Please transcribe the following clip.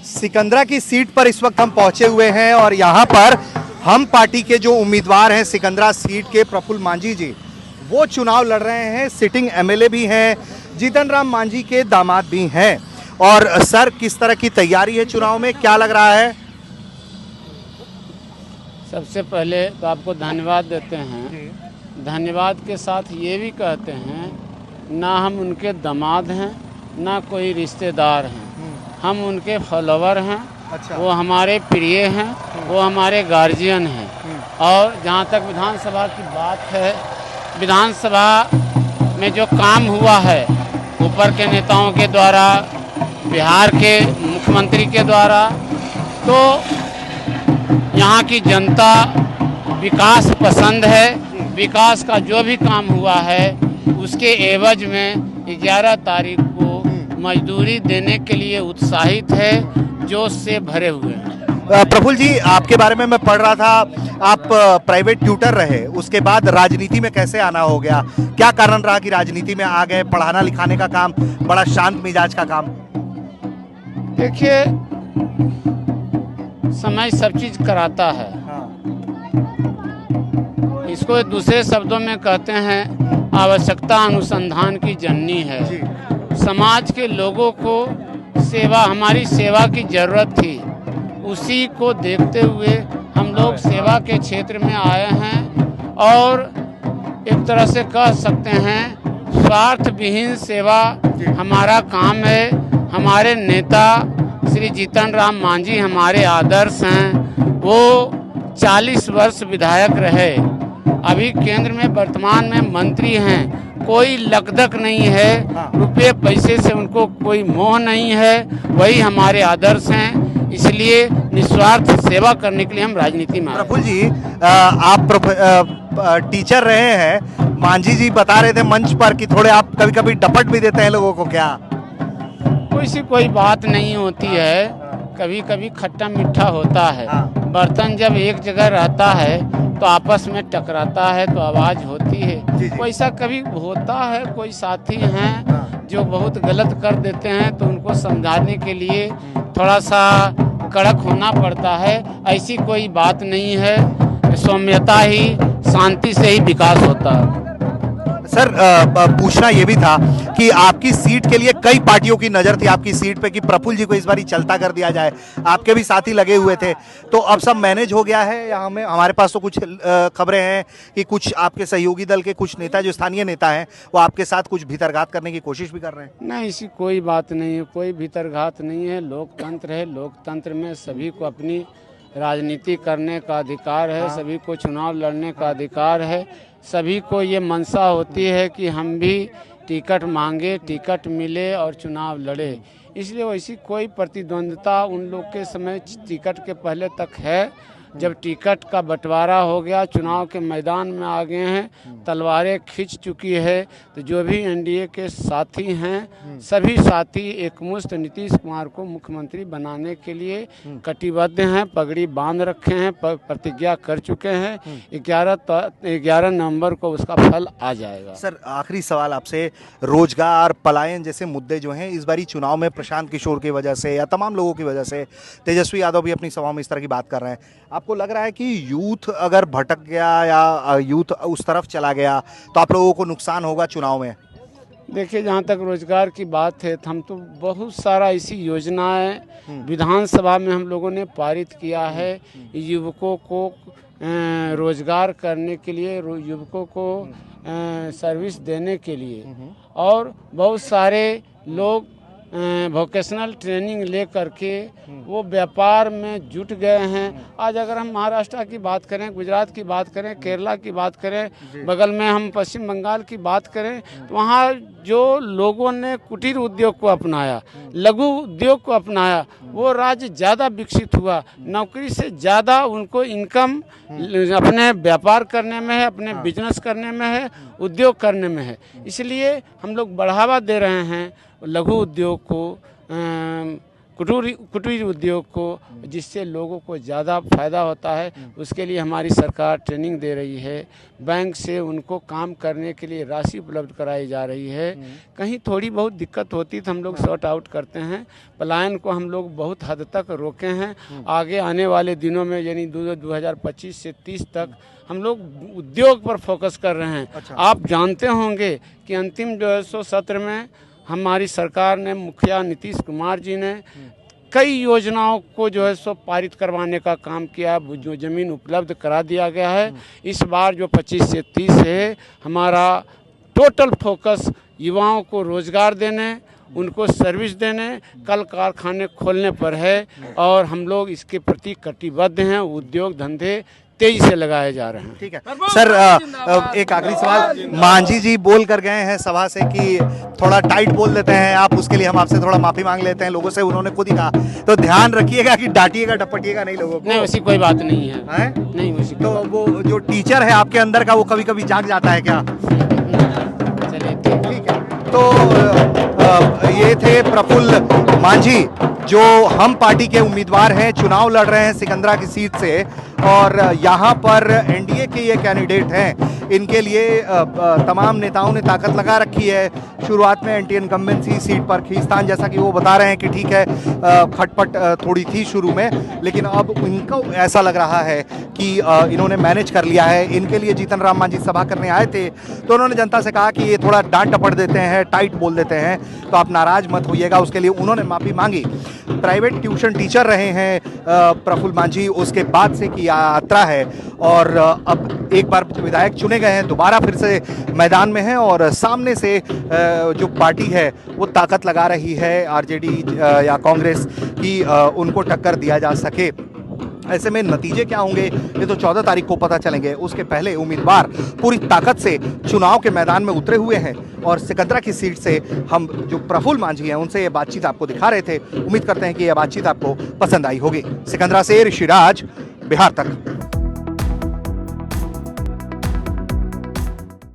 सिकंदरा की सीट पर इस वक्त हम पहुंचे हुए हैं और यहाँ पर हम पार्टी के जो उम्मीदवार हैं सिकंदरा सीट के प्रफुल्ल मांझी जी, वो चुनाव लड़ रहे हैं। सिटिंग एमएलए भी हैं, जीतन राम मांझी के दामाद भी हैं। और सर, किस तरह की तैयारी है चुनाव में, क्या लग रहा है? सबसे पहले तो आपको धन्यवाद देते हैं। धन्यवाद के साथ ये भी कहते हैं, ना हम उनके दामाद हैं ना कोई रिश्तेदार हैं, हम उनके फॉलोवर हैं। अच्छा। वो हमारे प्रिय हैं, वो हमारे गार्जियन हैं। और जहाँ तक विधानसभा की बात है, विधानसभा में जो काम हुआ है ऊपर के नेताओं के द्वारा, बिहार के मुख्यमंत्री के द्वारा, तो यहाँ की जनता विकास पसंद है। विकास का जो भी काम हुआ है उसके एवज में 11 तारीख को मजदूरी देने के लिए उत्साहित है, जोश से भरे हुए हैं। प्रफुल्ल जी, आपके बारे में मैं पढ़ रहा था, आप प्राइवेट ट्यूटर रहे, उसके बाद राजनीति में कैसे आना हो गया? क्या कारण रहा कि राजनीति में आ गए? पढ़ाना लिखाने का काम, बड़ा शांत मिजाज का काम। देखिए, समय सब चीज कराता है। इसको दूसरे शब्दों में कहते हैं, आवश्यकता अनुसंधान की जननी है। समाज के लोगों को सेवा, हमारी सेवा की जरूरत थी, उसी को देखते हुए हम लोग सेवा के क्षेत्र में आए हैं। और एक तरह से कह सकते हैं, स्वार्थ विहीन सेवा हमारा काम है। हमारे नेता श्री जीतन राम मांझी हमारे आदर्श हैं। वो 40 वर्ष विधायक रहे, अभी केंद्र में वर्तमान में मंत्री हैं। कोई लकदक नहीं है, रुपये पैसे से उनको कोई मोह नहीं है। वही हमारे आदर्श हैं, इसलिए निस्वार्थ सेवा करने के लिए हम राजनीति में। प्रफुल्ल जी, आप टीचर रहे हैं, मांझी जी बता रहे थे मंच पर कि थोड़े आप कभी कभी डपट भी देते हैं लोगों को, क्या? कोई बात नहीं होती है, कभी कभी खट्टा मीठा होता है। बर्तन जब एक जगह रहता है तो आपस में टकराता है तो आवाज होती है। वैसा कभी होता है। कोई साथी हैं जो बहुत गलत कर देते हैं तो उनको समझाने के लिए थोड़ा सा कड़क होना पड़ता है। ऐसी कोई बात नहीं है, सौम्यता ही, शांति से ही विकास होता है। सर, पूछना ये भी था कि आपकी सीट के लिए कई पार्टियों की नजर थी आपकी सीट पे कि प्रफुल्ल जी को इस बार चलता कर दिया जाए। आपके भी साथी लगे हुए थे, तो अब सब मैनेज हो गया है या हमारे पास तो कुछ खबरें हैं कि कुछ आपके सहयोगी दल के कुछ नेता, जो स्थानीय नेता हैं, वो आपके साथ कुछ भीतरघात करने की कोशिश भी कर रहे हैं? नहीं, ऐसी कोई बात नहीं है, कोई भीतरघात नहीं है। लोकतंत्र है, लोकतंत्र में सभी को अपनी राजनीति करने का अधिकार है। सभी को चुनाव लड़ने का अधिकार है। सभी को ये मंशा होती है कि हम भी टिकट मांगे, टिकट मिले और चुनाव लड़े। इसलिए वैसी कोई प्रतिद्वंद्विता उन लोग के समय टिकट के पहले तक है। जब टिकट का बंटवारा हो गया, चुनाव के मैदान में आ गए हैं, तलवारें खिंच चुकी है, तो जो भी एनडीए के साथी हैं, सभी साथी एकमुश्त नीतीश कुमार को मुख्यमंत्री बनाने के लिए कटिबद्ध हैं, पगड़ी बांध रखे हैं, प्रतिज्ञा कर चुके हैं। 11 नवंबर को उसका फल आ जाएगा। सर, आखिरी सवाल आपसे, रोजगार, पलायन जैसे मुद्दे जो हैं इस बारी चुनाव में प्रशांत किशोर की वजह से या तमाम लोगों की वजह से, तेजस्वी यादव भी अपनी सभा में इस तरह की बात कर रहे हैं, आपको लग रहा है कि यूथ अगर भटक गया या यूथ उस तरफ चला गया तो आप लोगों को नुकसान होगा चुनाव में? देखिए, जहाँ तक रोजगार की बात है, हम तो बहुत सारा ऐसी योजनाएं विधानसभा में हम लोगों ने पारित किया है युवकों को रोजगार करने के लिए, युवकों को सर्विस देने के लिए। और बहुत सारे लोग वोकेशनल ट्रेनिंग ले करके वो व्यापार में जुट गए हैं। आज अगर हम महाराष्ट्र की बात करें, गुजरात की बात करें, केरला की बात करें, बगल में हम पश्चिम बंगाल की बात करें, तो वहाँ जो लोगों ने कुटीर उद्योग को अपनाया, लघु उद्योग को अपनाया, वो राज्य ज़्यादा विकसित हुआ। नौकरी से ज़्यादा उनको इनकम अपने व्यापार करने में है, अपने बिजनेस करने में है, उद्योग करने में है। इसलिए हम लोग बढ़ावा दे रहे हैं लघु उद्योग को, कुटीर उद्योग को, जिससे लोगों को ज़्यादा फायदा होता है। उसके लिए हमारी सरकार ट्रेनिंग दे रही है, बैंक से उनको काम करने के लिए राशि उपलब्ध कराई जा रही है। कहीं थोड़ी बहुत दिक्कत होती तो हम लोग सॉर्ट आउट करते हैं। पलायन को हम लोग बहुत हद तक रोके हैं। आगे आने वाले दिनों में यानी 2025 से 30 तक हम लोग उद्योग पर फोकस कर रहे हैं। अच्छा। आप जानते होंगे कि अंतिम जो है सो सत्र में हमारी सरकार ने, मुखिया नीतीश कुमार जी ने कई योजनाओं को जो है सो पारित करवाने का काम किया, जो ज़मीन उपलब्ध करा दिया गया है। इस बार जो 25 से 30 है, हमारा टोटल फोकस युवाओं को रोज़गार देने, उनको सर्विस देने, कल कारखाने खोलने पर है और हम लोग इसके प्रति कटिबद्ध हैं। उद्योग धंधे तेजी से लगाए जा रहे हैं। ठीक है सर, एक आखिरी सवाल। मांझी जी बोल कर गए हैं सभा से कि थोड़ा टाइट बोल देते हैं आप, उसके लिए हम आपसे थोड़ा माफी मांग लेते हैं लोगों से, उन्होंने खुद ही कहा। तो ध्यान रखिएगा कि डांटिएगा डपटिएगा नहीं लोगों को। नहीं, वैसी कोई बात नहीं है, है? नहीं वैसी। तो वो जो टीचर है आपके अंदर का, वो कभी कभी जाग जाता है क्या? चलिए ठीक है। तो ये थे प्रफुल्ल मांझी, जो हम पार्टी के उम्मीदवार हैं, चुनाव लड़ रहे हैं सिकंदरा की सीट से, और यहाँ पर एनडीए के ये कैंडिडेट हैं। इनके लिए तमाम नेताओं ने ताकत लगा रखी है। शुरुआत में एंटी इनकम्बेंसी सीट पर खींचतान, जैसा कि वो बता रहे हैं कि ठीक है, खटपट थोड़ी थी शुरू में, लेकिन अब इनको ऐसा लग रहा है कि इन्होंने मैनेज कर लिया है। इनके लिए जीतन राम मांझी सभा करने आए थे, तो उन्होंने जनता से कहा कि ये थोड़ा डांट टपट देते हैं, टाइट बोल देते हैं, तो आप नाराज मत होइएगा। उसके लिए उन्होंने माफ़ी मांगी। प्राइवेट ट्यूशन टीचर रहे हैं प्रफुल्ल मांझी, उसके बाद से की यात्रा है, और अब एक बार विधायक चुने गए हैं, दोबारा फिर से मैदान में हैं, और सामने से जो पार्टी है वो ताकत लगा रही है आरजेडी या कांग्रेस की, उनको टक्कर दिया जा सके। ऐसे में नतीजे क्या होंगे ये तो 14 तारीख को पता चलेंगे। उसके पहले उम्मीदवार पूरी ताकत से चुनाव के मैदान में उतरे हुए हैं, और सिकंदरा की सीट से हम जो प्रफुल्ल मांझी हैं उनसे ये बातचीत आपको दिखा रहे थे। उम्मीद करते हैं कि यह बातचीत आपको पसंद आई होगी। सिकंदरा से ऋषिराज, बिहार तक।